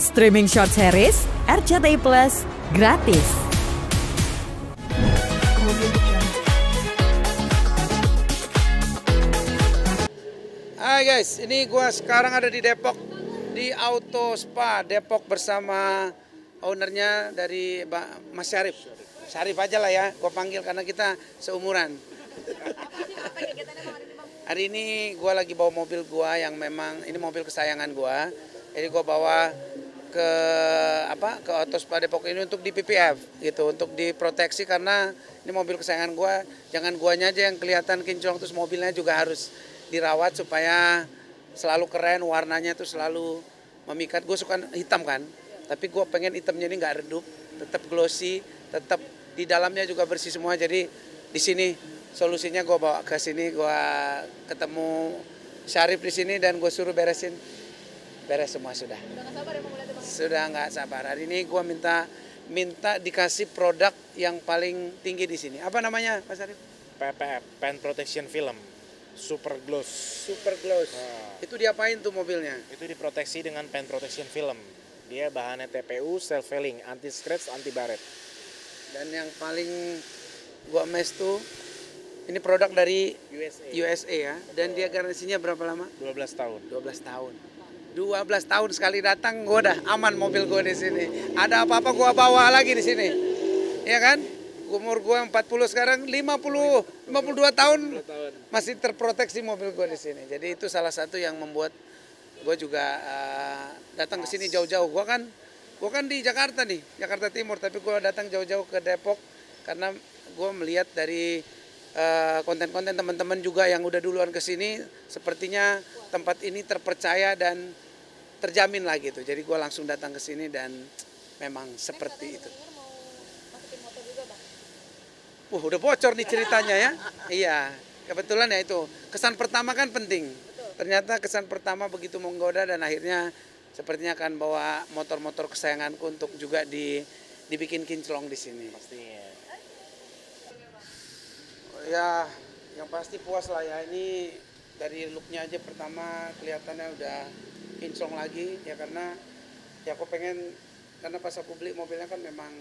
Streaming short series RCTI Plus gratis. Hai guys, ini gua sekarang ada di Depok, di Auto Spa Depok bersama ownernya dari Mas Syarif. Syarif aja lah ya, gua panggil karena kita seumuran. Hari ini gua lagi bawa mobil gua yang memang ini mobil kesayangan gua. Jadi gua bawa ke Auto Spa Depok ini untuk di PPF gitu, untuk diproteksi karena ini mobil kesayangan gua. Jangan guanya aja yang kelihatan kinclong, terus mobilnya juga harus dirawat supaya selalu keren, warnanya tuh selalu memikat. Gue suka hitam kan, tapi gue pengen hitamnya ini nggak redup, tetap glossy, tetap di dalamnya juga bersih semua. Jadi di sini solusinya gue bawa ke sini, gue ketemu Syarif di sini dan gue suruh beres semua sudah. Udah nggak sabar ya mau ngeliat Bang? Sudah nggak sabar. Hari ini gue minta dikasih produk yang paling tinggi di sini. Apa namanya, Mas Syarif? PPF, Paint Protection Film, Super Gloss. Super Gloss. Itu diapain tuh mobilnya? Itu diproteksi dengan Paint Protection Film. Dia bahannya TPU, self filling, anti scratch, anti baret. Dan yang paling gua amazed tuh ini produk dari USA ya. Dan dia garansinya berapa lama? 12 tahun. 12 tahun. 12 tahun sekali datang gua udah aman mobil gua di sini. Ada apa-apa gua bawa lagi di sini. Iya kan? Umur gue 40 sekarang 52 tahun masih terproteksi mobil gue di sini. Jadi itu salah satu yang membuat gue juga datang ke sini jauh-jauh. Gue kan di Jakarta nih, Jakarta Timur, tapi gue datang jauh-jauh ke Depok karena gue melihat dari konten-konten teman-teman juga yang udah duluan ke sini, sepertinya tempat ini terpercaya dan terjamin lah gitu. Jadi gue langsung datang ke sini dan memang seperti itu. Udah bocor nih ceritanya ya. Iya, kebetulan ya itu. Kesan pertama kan penting. Ternyata kesan pertama begitu menggoda dan akhirnya sepertinya akan bawa motor-motor kesayanganku untuk juga dibikin kinclong di sini. Pastinya. Ya, yang pasti puas lah ya. Ini dari looknya aja pertama kelihatannya udah kinclong lagi ya karena ya aku pengen karena pas aku beli mobilnya kan memang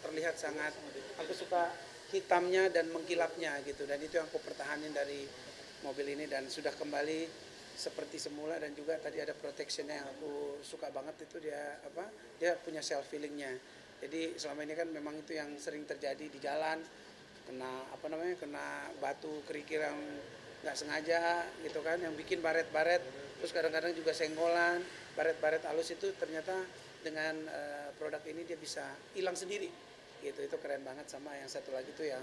terlihat sangat, aku suka hitamnya dan mengkilapnya gitu, dan itu yang aku pertahanin dari mobil ini dan sudah kembali seperti semula. Dan juga tadi ada protectionnya yang aku suka banget, itu dia punya self fillingnya. Jadi selama ini kan memang itu yang sering terjadi di jalan, kena batu kerikil yang nggak sengaja gitu kan, yang bikin baret-baret, terus kadang-kadang juga senggolan, baret-baret halus itu ternyata dengan produk ini dia bisa hilang sendiri gitu. Itu keren banget. Sama yang satu lagi tuh yang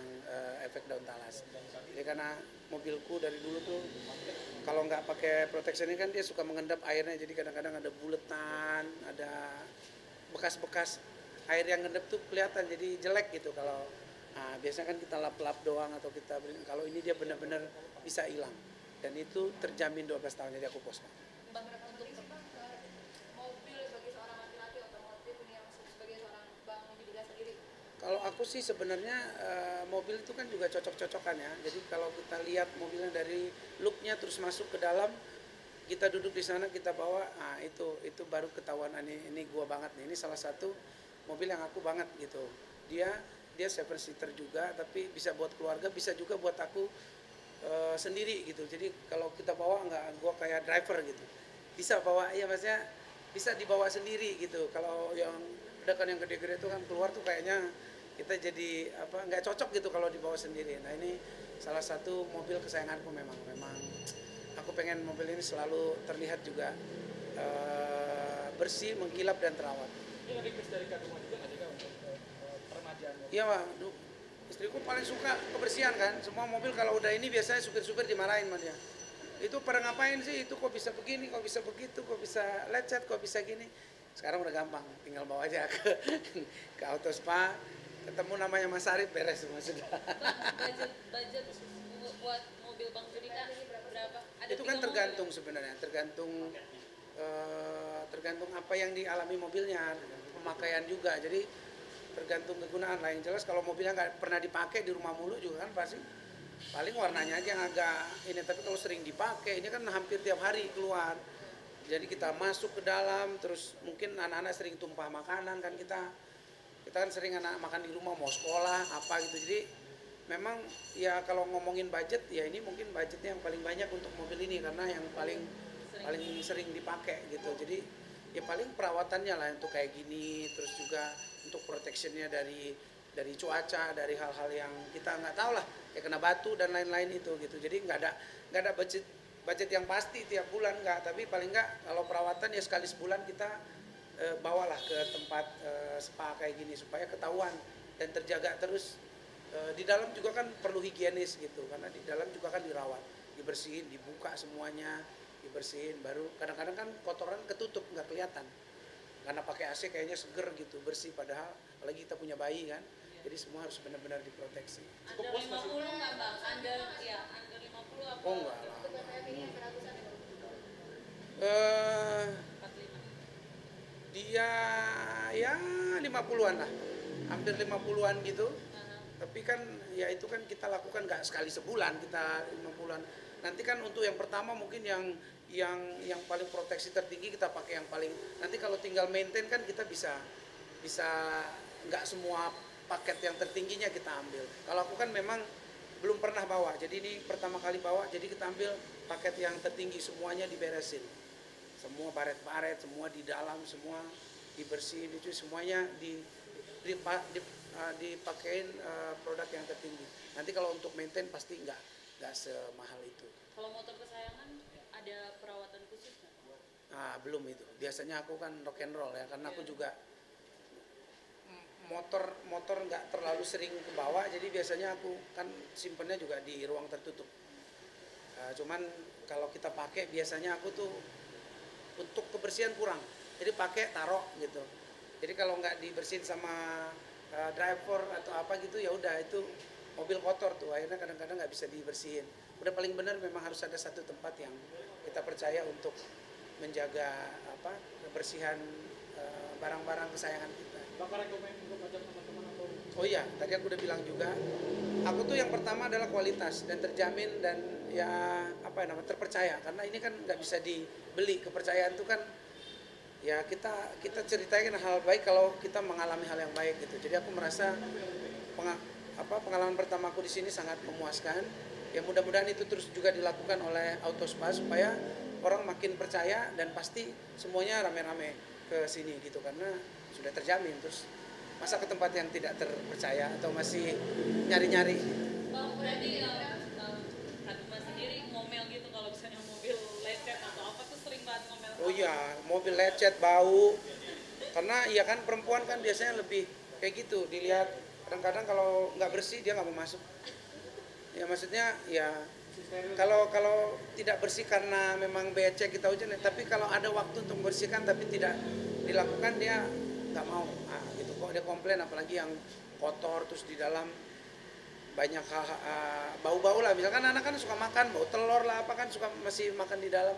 efek daun talas. Jadi karena mobilku dari dulu tuh kalau nggak pakai protection ini kan dia suka mengendap airnya, jadi kadang-kadang ada buletan, ada bekas-bekas air yang ngendap tuh kelihatan jadi jelek gitu. Kalau biasanya kan kita lap-lap doang atau kita beli, kalau ini dia benar-benar bisa hilang dan itu terjamin 12 tahun. Jadi aku puas. Kalau aku sih sebenarnya mobil itu kan juga cocok-cocokan ya. Jadi kalau kita lihat mobilnya dari looknya terus masuk ke dalam, kita duduk di sana kita bawa, itu baru ketahuan ini gua banget nih. Ini salah satu mobil yang aku banget gitu. Dia 7 seater juga, tapi bisa buat keluarga, bisa juga buat aku sendiri gitu. Jadi kalau kita bawa nggak gua kayak driver gitu. Bisa bawa, ya maksudnya bisa dibawa sendiri gitu. Kalau yang ledakan yang gede-gede itu kan keluar tuh kayaknya kita jadi nggak cocok gitu kalau dibawa sendiri. Nah ini salah satu mobil kesayanganku, memang aku pengen mobil ini selalu terlihat juga bersih, mengkilap dan terawat. Ini request dari Kak Duma juga nggak sih Kak untuk peremajaan? Iya Pak, istriku paling suka kebersihan kan. Semua mobil kalau udah ini biasanya supir-supir dimarahin sama dia. Itu pada ngapain sih, itu kok bisa begini, kok bisa begitu, kok bisa lecet, kok bisa gini. Sekarang udah gampang, tinggal bawa aja ke Auto Spa, ketemu namanya Mas Syarif, beres semua sudah. Budget buat mobil Bang Judika berapa? Itu kan tergantung sebenarnya, tergantung apa yang dialami mobilnya, pemakaian juga. Jadi tergantung kegunaan lah. Yang jelas kalau mobilnya nggak pernah dipakai di rumah mulu juga kan pasti paling warnanya aja yang agak ini. Tapi kalau sering dipakai, ini kan hampir tiap hari keluar. Jadi kita masuk ke dalam, terus mungkin anak-anak sering tumpah makanan kan, kita kan sering anak makan di rumah mau sekolah apa gitu. Jadi memang ya kalau ngomongin budget ya ini mungkin budgetnya yang paling banyak untuk mobil ini karena yang paling sering dipakai gitu. Jadi ya paling perawatannya lah untuk kayak gini, terus juga untuk protectionnya dari cuaca, dari hal-hal yang kita nggak tahu lah, kayak kena batu dan lain-lain itu gitu. Jadi nggak ada budget yang pasti tiap bulan nggak, tapi paling nggak kalau perawatan ya sekali sebulan kita bawalah ke tempat spa kayak gini supaya ketahuan dan terjaga terus. Di dalam juga kan perlu higienis gitu, karena di dalam juga kan dirawat, dibersihin, dibuka semuanya, dibersihin. Baru kadang-kadang kan kotoran ketutup nggak kelihatan, karena pakai AC kayaknya seger gitu, bersih, padahal apalagi kita punya bayi kan, jadi semua harus benar-benar diproteksi. Under 50 nggak bang? Under 50 apa? Oh enggak lah. Dia ya 50-an lah, hampir 50-an gitu. Tapi kan ya itu kan kita lakukan nggak sekali sebulan, kita 50-an. Nanti kan untuk yang pertama mungkin yang paling proteksi tertinggi kita pakai yang paling. Nanti kalau tinggal maintain kan kita bisa nggak semua paket yang tertingginya kita ambil. Kalau aku kan memang belum pernah bawa, jadi ini pertama kali bawa, jadi kita ambil paket yang tertinggi, semuanya diberesin, semua baret-baret, semua di dalam, semua dibersihin, itu semuanya dipakein produk yang tertinggi. Nanti kalau untuk maintain pasti nggak semahal itu. Kalau motor kesayangan ada perawatan khusus nggak? Nah, belum itu. Biasanya aku kan rock and roll ya, karena aku juga motor nggak terlalu sering ke bawah, jadi biasanya aku kan simpennya juga di ruang tertutup. Cuman kalau kita pakai biasanya aku tuh untuk kebersihan kurang, jadi pakai taruh gitu. Jadi kalau nggak dibersihin sama driver atau apa gitu ya udah itu mobil kotor tuh, akhirnya kadang-kadang nggak bisa dibersihin. Udah paling benar memang harus ada satu tempat yang kita percaya untuk menjaga kebersihan barang-barang kesayangan kita. Bapak rekomen untuk ajak teman-teman atau? Oh iya, tadi aku udah bilang juga, aku tuh yang pertama adalah kualitas dan terjamin dan ya terpercaya, karena ini kan nggak bisa dibeli. Kepercayaan itu kan ya kita ceritain hal baik kalau kita mengalami hal yang baik gitu. Jadi aku merasa pengalaman pertama aku di sini sangat memuaskan. Ya mudah-mudahan itu terus juga dilakukan oleh Autospa supaya orang makin percaya dan pasti semuanya rame-rame ke sini gitu, karena sudah terjamin. Terus masa ke tempat yang tidak terpercaya atau masih nyari-nyari. Bang, berarti Kak Mas sendiri ngomel gitu kalau misalnya mobil lecet atau apa tuh sering banget ngomel? Oh iya, mobil lecet, bau. Karena ya kan perempuan kan biasanya lebih kayak gitu, dilihat kadang-kadang kalau nggak bersih dia nggak mau masuk. Ya maksudnya ya kalau tidak bersih karena memang becek kita hujan, tapi kalau ada waktu untuk membersihkan tapi tidak dilakukan dia nggak mau. Gitu kok dia komplain, apalagi yang kotor terus di dalam banyak bau-bau lah. Misalkan anak kan suka makan bau telur lah apa kan, suka masih makan di dalam.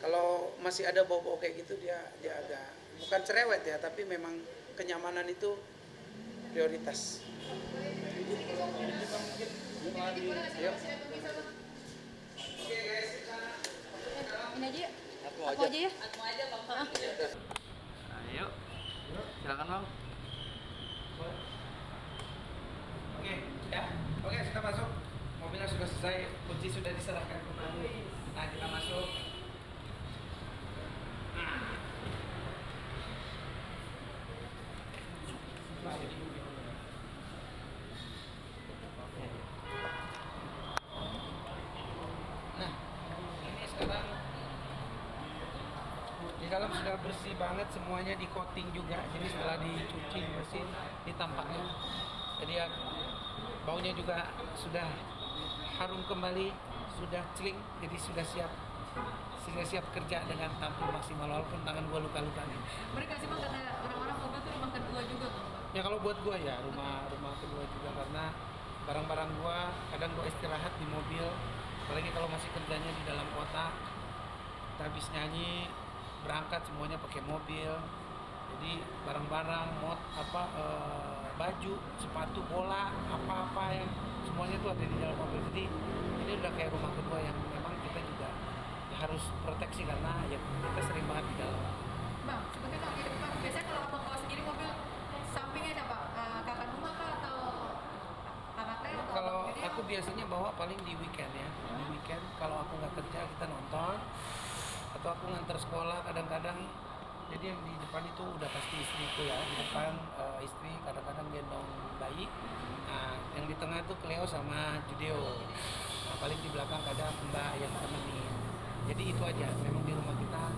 Kalau masih ada bau-bau kayak gitu dia agak bukan cerewet ya, tapi memang kenyamanan itu prioritas. Ini aja ya? Aku aja ya? Aku aja bang. Ayo, silakan bang. Oke, sudah masuk. Mobilnya sudah selesai, kunci sudah diserahkan kembali. Nah, kita masuk. Nah, ini sekarang di dalam sudah bersih banget, semuanya di coating juga. Jadi setelah dicuci bersih, ditampaknya. Jadi ya, baunya juga sudah harum kembali, sudah celing, jadi sudah siap kerja dengan tampil maksimal walaupun tangan gua luka-luka nih. Mereka sih bang kata orang-orang mobil tuh rumah kedua juga bang. Ya kalau buat gua ya rumah kedua juga, karena barang-barang gua kadang gua istirahat di mobil, apalagi kalau masih kerjanya di dalam kota. Kita habis nyanyi berangkat semuanya pakai mobil, jadi barang-barang baju, sepatu bola, apa yang semuanya itu ada di dalam mobil. Jadi ini udah kayak rumah kedua yang memang kita juga harus proteksi karena ya kita sering banget di dalam. Bang, sebenarnya kalau di depan, biasanya kalau abang bawa sendiri mobil, sampingnya siapa? Kakak rumah kah atau anak Leo atau Kalau abang sendiri? aku biasanya bawa paling di weekend ya. Di weekend kalau aku nggak kerja kita nonton atau aku nganter sekolah kadang-kadang. Jadi yang di depan itu udah pasti istriku ya. Di depan istri kadang-kadang gendong bayi. Nah, yang di tengah tuh Cleo sama Judeo. Nah, paling di belakang kadang Mbak yang temenin. Jadi itu aja. Memang di rumah kita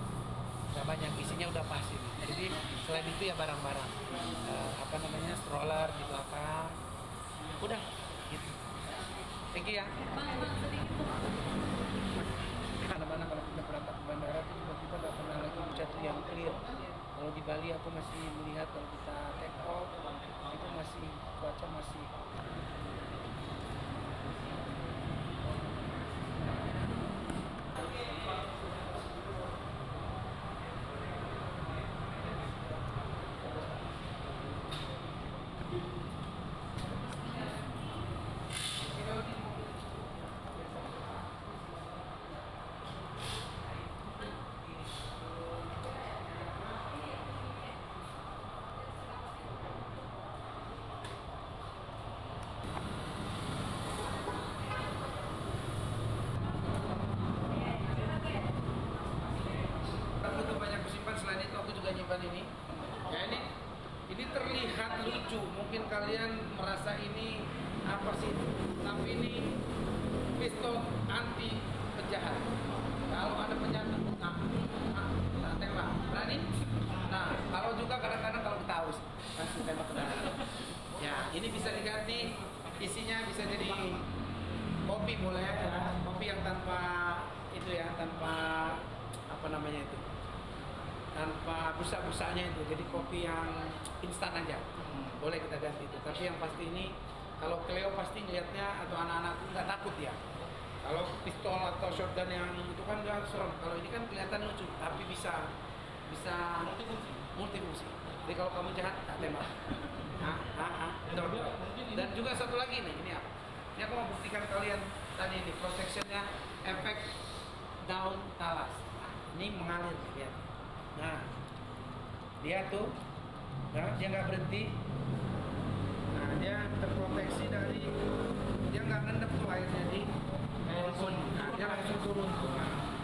nggak banyak, isinya udah pas ini. Jadi selain itu ya barang-barang. Apa namanya, stroller di belakang. Udah gitu. Thank you ya. Mana-mana kalau kita berangkat ke bandara itu juga kita nggak pernah lagi jatuh yang clear. Kalau di Bali aku masih melihat kalau kita take off itu masih cuaca masih itu banyak kusimpan. Selain itu aku juga nyimpan ini. Ya ini terlihat lucu. Mungkin kalian merasa ini apa sih? Tapi ini pistol anti penjahat. Kalau ada penjahat, nah tembak. Berani? Nah, kalau juga kadang-kadang kalau kita haus, langsung tembak ke dalam. Ya, ini bisa diganti. Isinya bisa jadi kopi boleh ya. Kopi yang tanpa itu ya, tanpa apa namanya itu, tanpa busa-busanya itu, jadi kopi yang instan aja boleh kita ganti itu. Tapi yang pasti ini kalau Cleo pasti ngeliatnya atau anak-anak nggak takut ya. Kalau pistol atau shotgun yang itu kan nggak serem. Kalau ini kan kelihatan lucu tapi bisa multifungsi. Jadi kalau kamu jahat tak tembak. Betul. Dan juga satu lagi nih, ini apa? Ini aku mau buktikan kalian tadi ini protectionnya, efek daun talas. Ini mengalir, lihat. Nah, dia tuh, nah, dia nggak berhenti. Nah, dia terproteksi dari, dia nggak ngendap tuh airnya di turun. Nah, dia langsung turun tuh. Nah,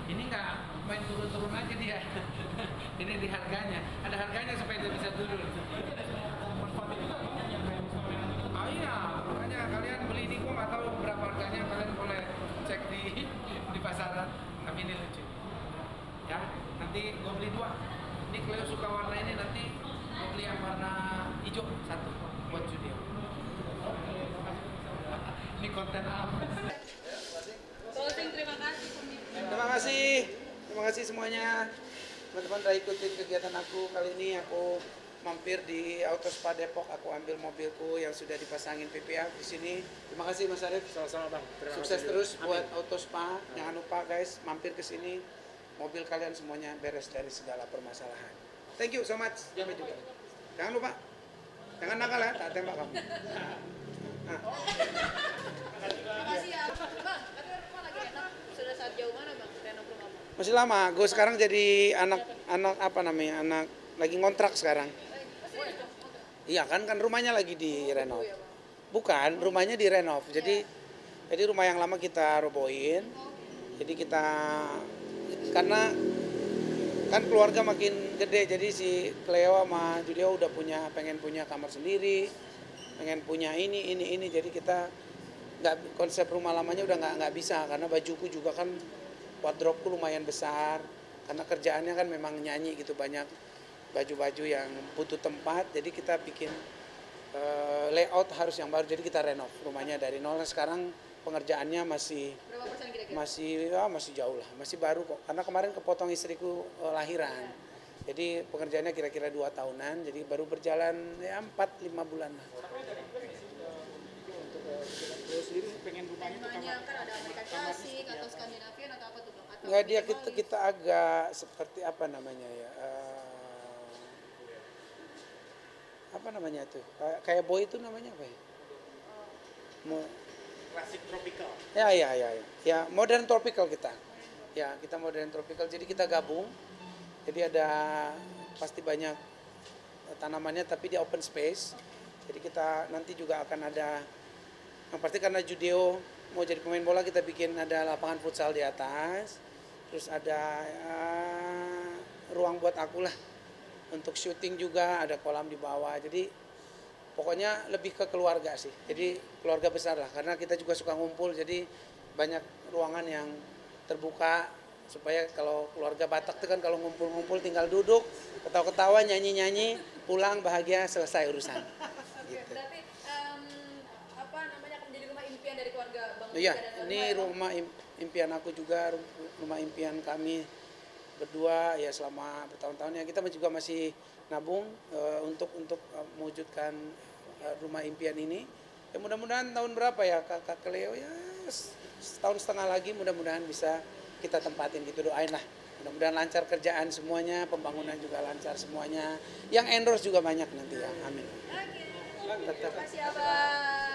ini nggak main turun-turun aja dia. Ini di harganya, ada harganya supaya dia bisa turun. Oh iya, makanya kalian beli ini, gua nggak tahu berapa harganya, kalian boleh cek di pasaran. Tapi ini lucu. Ya, nanti gue beli 2. Ini Cleo suka warna ini, nanti gue beli yang warna hijau 1 buat Judeo. Ini konten apa? Closing, terima kasih. Terima kasih semuanya. Teman-teman udah ikutin kegiatan aku. Kali ini aku mampir di Autospa Depok. Aku ambil mobilku yang sudah dipasangin PPA di sini. Terima kasih Mas Arif. Sama-sama Bang. Terima Sukses kasih. terus Amin. buat Autospa. Jangan lupa guys, mampir ke sini. Mobil kalian semuanya beres dari segala permasalahan. Thank you so much. Sampai jumpa. Jangan lupa. Jangan nakal ya, tak tembak kamu. Nah. Makasih ya. Bang, tapi rumah lagi enak. Sudah saat jauh mana bang? Renov rumah bang? Masih lama. Gue sekarang jadi anak apa namanya? Anak lagi ngontrak sekarang. Iya kan rumahnya lagi direnov. Bukan, rumahnya direnov. Jadi rumah yang lama kita robohin. Jadi kita karena kan keluarga makin gede, jadi si Cleo sama Judeo udah pengen punya kamar sendiri, pengen punya ini, jadi kita nggak, konsep rumah lamanya udah nggak bisa karena bajuku juga kan wardrobeku lumayan besar karena kerjaannya kan memang nyanyi gitu, banyak baju-baju yang butuh tempat, jadi kita bikin layout harus yang baru, jadi kita renov rumahnya dari nol. Sekarang pengerjaannya masih Berapa persen kira-kira? masih jauh lah, masih baru kok. Karena kemarin kepotong istriku lahiran. Jadi pengerjaannya kira-kira 2 tahunan, jadi baru berjalan ya 4-5 bulan lah. Lo sendiri pengen rumahnya tuh Rumahnya kan ada Amerika Klasik atau Skandinavian atau apa tuh bang? Atau Nggak, dia minimalis? kita agak seperti apa namanya ya, apa namanya tuh, kayak boy itu namanya apa ya? Klasik tropical. Ya, modern tropical kita. Ya, kita modern tropical. Jadi kita gabung. Jadi ada pasti banyak tanamannya tapi di open space. Jadi kita nanti juga akan ada, yang pasti karena Judeo mau jadi pemain bola, kita bikin ada lapangan futsal di atas. Terus ada ruang buat aku lah. Untuk syuting juga ada kolam di bawah. Jadi pokoknya lebih ke keluarga sih. Jadi keluarga besar lah. Karena kita juga suka ngumpul. Jadi banyak ruangan yang terbuka. Supaya kalau keluarga Batak itu kan kalau ngumpul-ngumpul tinggal duduk. Ketawa-ketawa, nyanyi-nyanyi. Pulang bahagia, selesai urusan. Oke, berarti apa namanya akan menjadi rumah impian dari keluarga Bang Iya, Mika dan ini rumah impian aku juga, rumah impian kami berdua ya selama bertahun-tahun ya. Kita juga masih nabung untuk mewujudkan rumah impian ini. Ya mudah-mudahan tahun berapa ya Kak Leo ya setahun setengah lagi mudah-mudahan bisa kita tempatin gitu, doain lah. Mudah-mudahan lancar kerjaan semuanya, pembangunan juga lancar semuanya. Yang endorse juga banyak nanti ya, amin. Oke, terima kasih Abang.